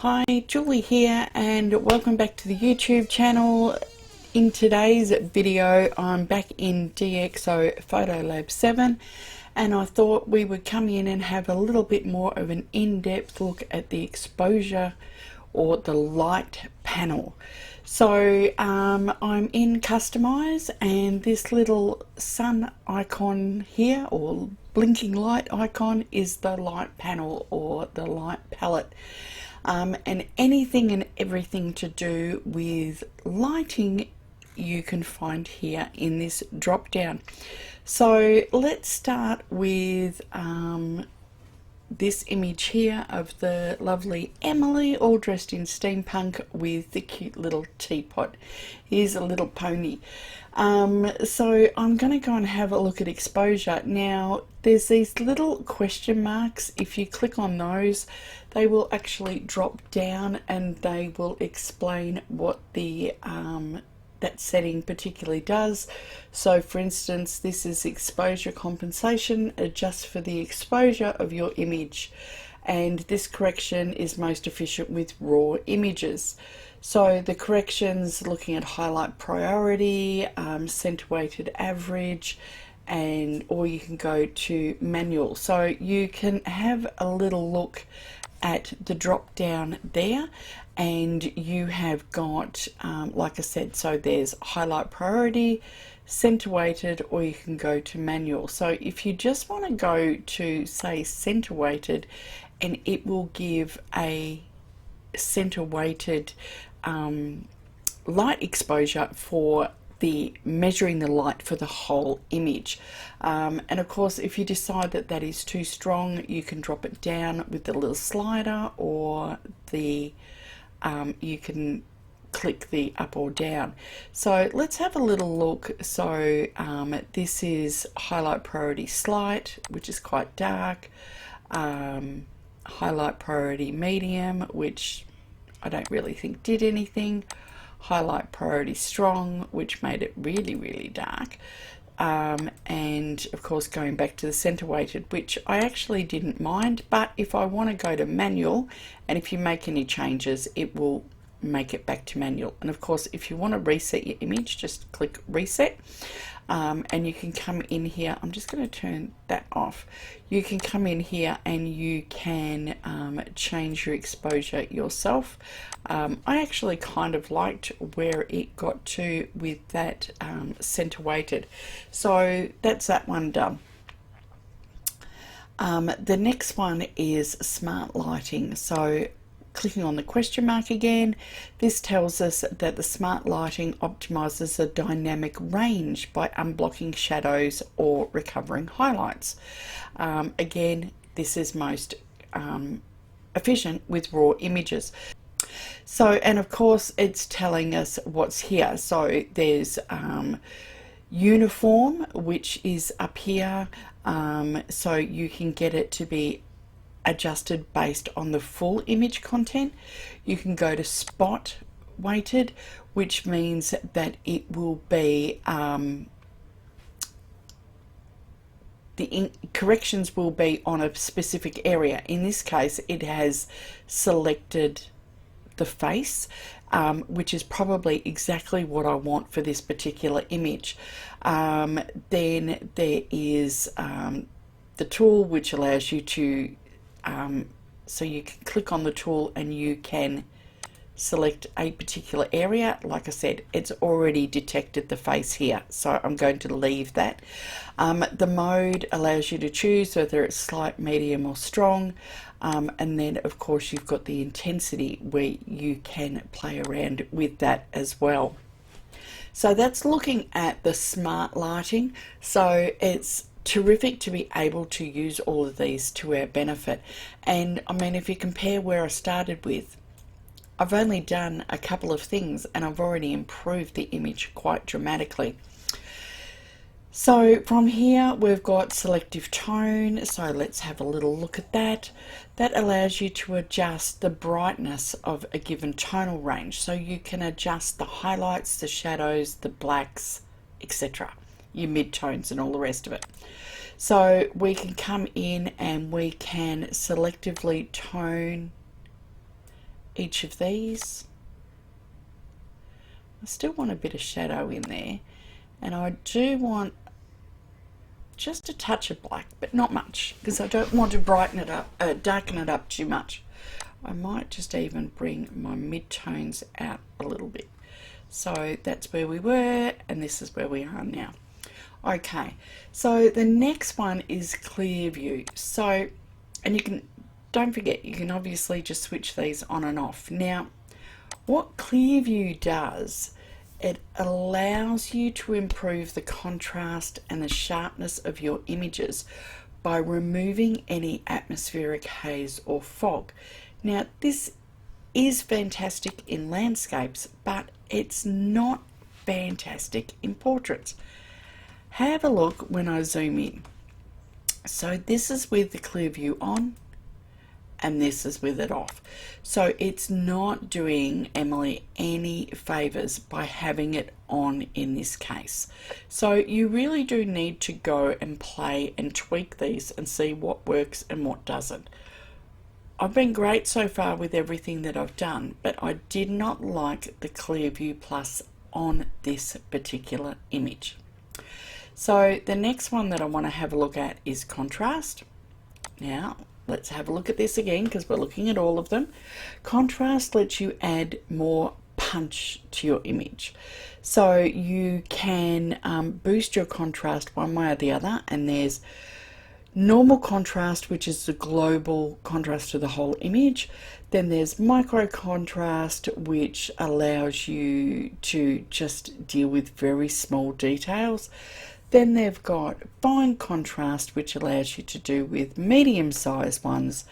Hi, Julie here, and welcome back to the YouTube channel. In today's video, I'm back in DxO PhotoLab7, and I thought we would come in and have a little bit more of an in-depth look at the exposure or the light panel. So I'm in Customize, and this little sun icon here, or blinking light icon, is the light panel or the light palette. And anything and everything to do with lighting you can find here in this drop down. So let's start with this image here of the lovely Emily, all dressed in steampunk with the cute little teapot. Here's a little pony. So I'm going to go and have a look at exposure. Now there's these little question marks. If you click on those, they will actually drop down and they will explain what the that setting particularly does. So for instance, this is exposure compensation, adjusts for the exposure of your image, and this correction is most efficient with raw images. So the corrections looking at highlight priority, center weighted average, and or you can go to manual. So you can have a little look at the drop down there, and you have got like I said, so there's highlight priority, center weighted, or you can go to manual. So if you just want to go to say center weighted, and it will give a center weighted light exposure for the measuring the light for the whole image. And of course, if you decide that that is too strong, you can drop it down with the little slider, or the you can click the up or down. So let's have a little look. So this is highlight priority slight, which is quite dark, highlight priority medium, which I don't really think did anything, highlight priority strong, which made it really dark, and of course going back to the center weighted, which I actually didn't mind. But if I want to go to manual, and if you make any changes, it will make it back to manual. And of course, if you want to reset your image, just click reset, and you can come in here. I'm just going to turn that off. You can come in here and you can change your exposure yourself. I actually kind of liked where it got to with that center weighted. So that's that one done. The next one is smart lighting. So clicking on the question mark again, this tells us that the smart lighting optimizes the dynamic range by unblocking shadows or recovering highlights. Again, this is most efficient with raw images. So, and of course it's telling us what's here. So there's uniform, which is up here, so you can get it to be adjusted based on the full image content. You can go to spot weighted, which means that it will be the corrections will be on a specific area. In this case, it has selected the face, which is probably exactly what I want for this particular image. Then there is the tool, which allows you to so you can click on the tool and you can select a particular area. Like I said, it's already detected the face here, so I'm going to leave that. The mode allows you to choose whether it's slight, medium or strong, and then of course you've got the intensity where you can play around with that as well. So that's looking at the smart lighting. So it's terrific to be able to use all of these to our benefit. And I mean, if you compare where I started with, I've only done a couple of things and I've already improved the image quite dramatically. So from here we've got selective tone, so let's have a little look at that. That allows you to adjust the brightness of a given tonal range, so you can adjust the highlights, the shadows, the blacks, etc., your mid-tones and all the rest of it. So we can come in and we can selectively tone each of these. I still want a bit of shadow in there, and I do want just a touch of black, but not much, because I don't want to brighten it up, darken it up too much. I might just even bring my mid-tones out a little bit. So that's where we were, and this is where we are now. Okay, so the next one is clear view. So, and you can, don't forget, you can obviously just switch these on and off. Now, what clear view does, it allows you to improve the contrast and the sharpness of your images by removing any atmospheric haze or fog. Now, this is fantastic in landscapes, but it's not fantastic in portraits. Have a look when I zoom in. So this is with the clear view on, and this is with it off. So it's not doing Emily any favors by having it on in this case. So you really do need to go and play and tweak these and see what works and what doesn't. I've been great so far with everything that I've done, but I did not like the clear view plus on this particular image. So the next one that I want to have a look at is contrast. Now let's have a look at this again, because we're looking at all of them. Contrast lets you add more punch to your image. So you can boost your contrast one way or the other, and there's normal contrast, which is the global contrast to the whole image. Then there's micro contrast, which allows you to just deal with very small details. Then they've got fine contrast, which allows you to do with medium-sized ones.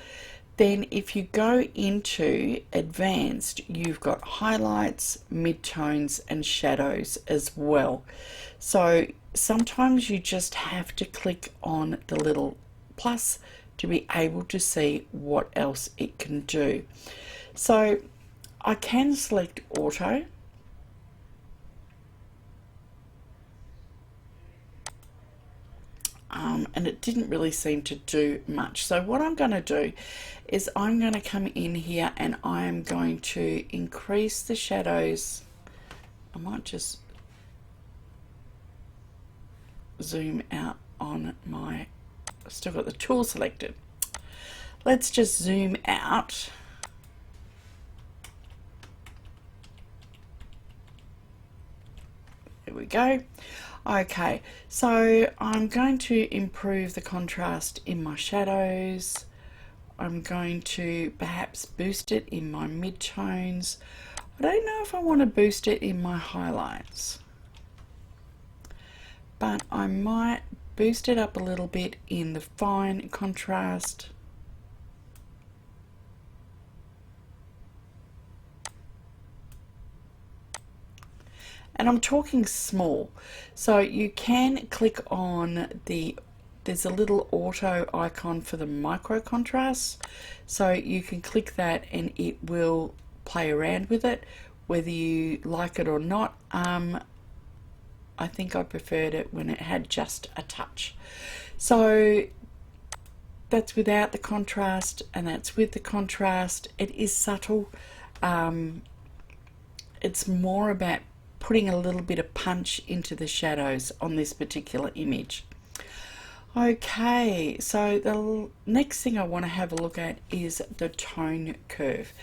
Then if you go into advanced, you've got highlights, midtones, and shadows as well. So sometimes you just have to click on the little plus to be able to see what else it can do. So I can select auto. And it didn't really seem to do much. So what I'm going to do is I'm going to come in here and I am going to increase the shadows. I might just zoom out on my, I've still got the tool selected. Let's just zoom out. There we go. Okay, so I'm going to improve the contrast in my shadows. I'm going to perhaps boost it in my mid-tones. I don't know if I want to boost it in my highlights, but I might boost it up a little bit in the fine contrast. And I'm talking small, so you can click on there's a little auto icon for the micro contrast, so you can click that and it will play around with it, whether you like it or not. I think I preferred it when it had just a touch. So that's without the contrast, and that's with the contrast. It is subtle. It's more about putting a little bit of punch into the shadows on this particular image. Okay, so the next thing I want to have a look at is the tone curve.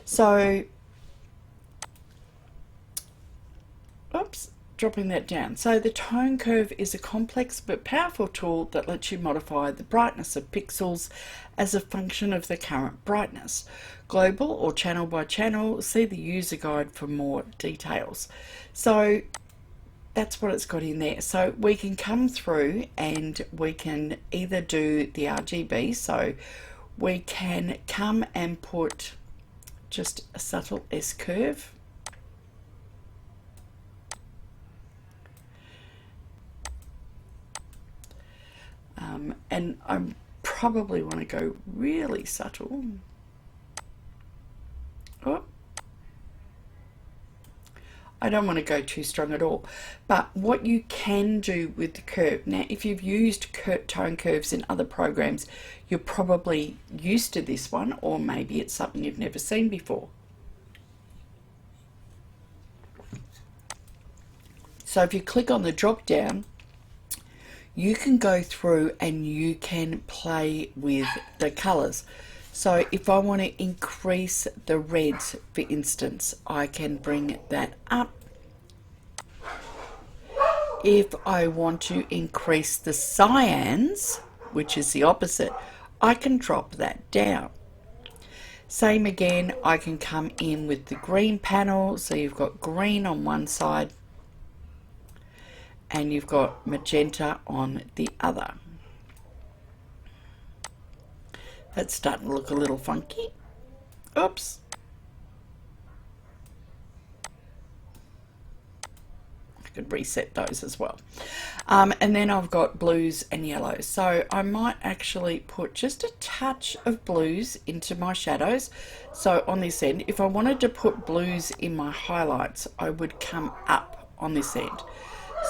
So, oops, dropping that down. So the tone curve is a complex but powerful tool that lets you modify the brightness of pixels as a function of the current brightness. Global or channel by channel, see the user guide for more details. So that's what it's got in there. So we can come through and we can either do the RGB, so we can come and put just a subtle S curve. And I probably want to go really subtle. Oh, I don't want to go too strong at all. But what you can do with the curve, now if you've used tone curves in other programs, you're probably used to this one, or maybe it's something you've never seen before. So if you click on the drop down, you can go through and you can play with the colors. So if I want to increase the reds, for instance, I can bring that up. If I want to increase the cyans, which is the opposite, I can drop that down. Same again, I can come in with the green panel, so you've got green on one side and you've got magenta on the other. That's starting to look a little funky. Oops. I could reset those as well. And then I've got blues and yellows. So I might actually put just a touch of blues into my shadows. So on this end, if I wanted to put blues in my highlights, I would come up on this end.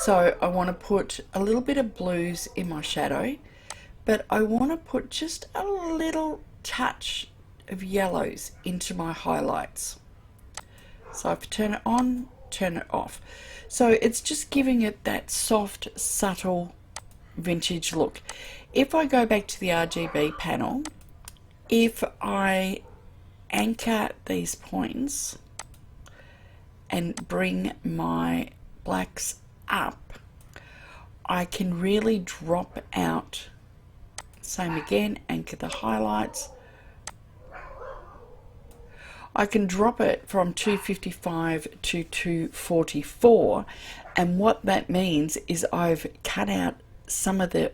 So I want to put a little bit of blues in my shadow, but I want to put just a little touch of yellows into my highlights. So if I turn it on, turn it off. So it's just giving it that soft, subtle, vintage look. If I go back to the RGB panel, if I anchor these points and bring my blacks up, I can really drop out. Same again, anchor the highlights. I can drop it from 255 to 244, and what that means is I've cut out some of the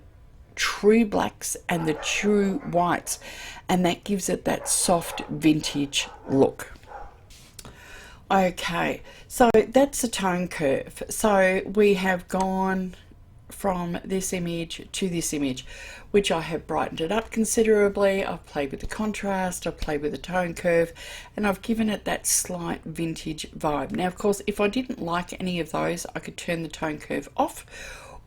true blacks and the true whites, and that gives it that soft vintage look. Okay, so that's the tone curve. So we have gone from this image to this image, which I have brightened it up considerably. I've played with the contrast, I've played with the tone curve, and I've given it that slight vintage vibe. Now, of course, if I didn't like any of those, I could turn the tone curve off,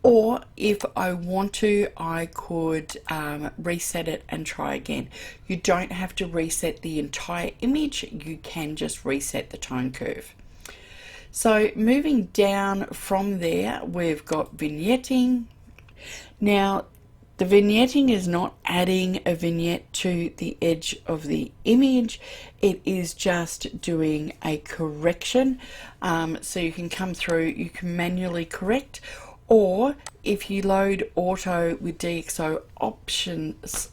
or if I want to, I could reset it and try again. You don't have to reset the entire image, you can just reset the tone curve. So moving down from there, we've got vignetting. Now, the vignetting is not adding a vignette to the edge of the image, it is just doing a correction. So you can come through, you can manually correct, or if you load auto with DxO options,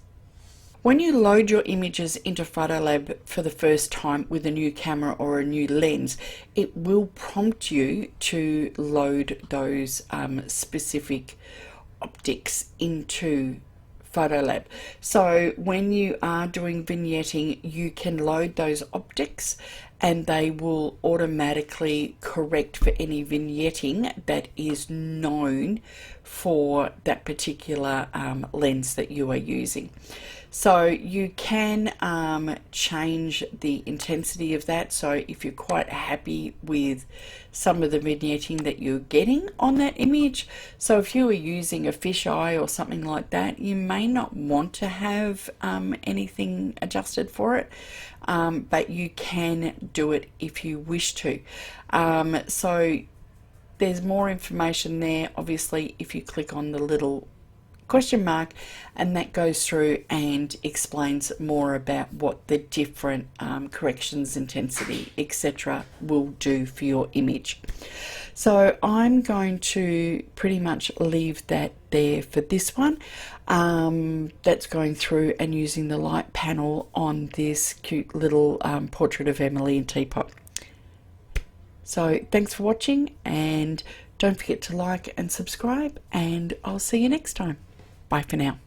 when you load your images into PhotoLab for the first time with a new camera or a new lens, it will prompt you to load those specific optics into PhotoLab. So when you are doing vignetting, you can load those optics and they will automatically correct for any vignetting that is known for that particular lens that you are using. So you can change the intensity of that. So if you're quite happy with some of the vignetting that you're getting on that image, so if you are using a fisheye or something like that, you may not want to have anything adjusted for it, but you can do it if you wish to. So there's more information there, obviously, if you click on the little question mark, and that goes through and explains more about what the different corrections, intensity, etc. will do for your image. So I'm going to pretty much leave that there for this one. That's going through and using the light panel on this cute little portrait of Emily and Teapot. So thanks for watching, and don't forget to like and subscribe, and I'll see you next time. Bye for now.